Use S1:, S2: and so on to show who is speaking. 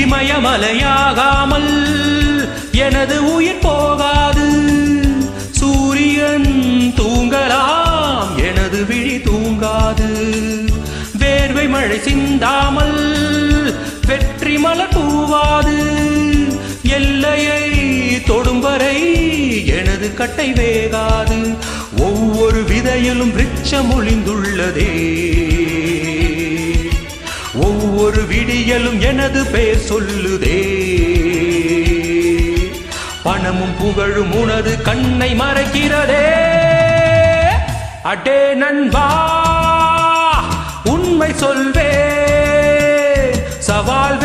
S1: இமயமலையாகாமல் எனது உயிர் போகாது. சூரியன் தூங்கலாம், எனது விழி தூங்காது. வேர்வை மழை சிந்தாமல் வெற்றி மலர் பூவாது. எல்லையை தொடும் வரை எனது கட்டை வேகாது. ஒவ்வொரு விதையிலும் விருட்சம் ஒளிந்துள்ளதே. ஒவ்வொரு விடியலும் எனது பெயர் சொல்லுதே. பணமும் புகழும் உனது கண்ணை மறைக்கிறதே. அடே நண்பா, உண்மை சொல்வே, சவால்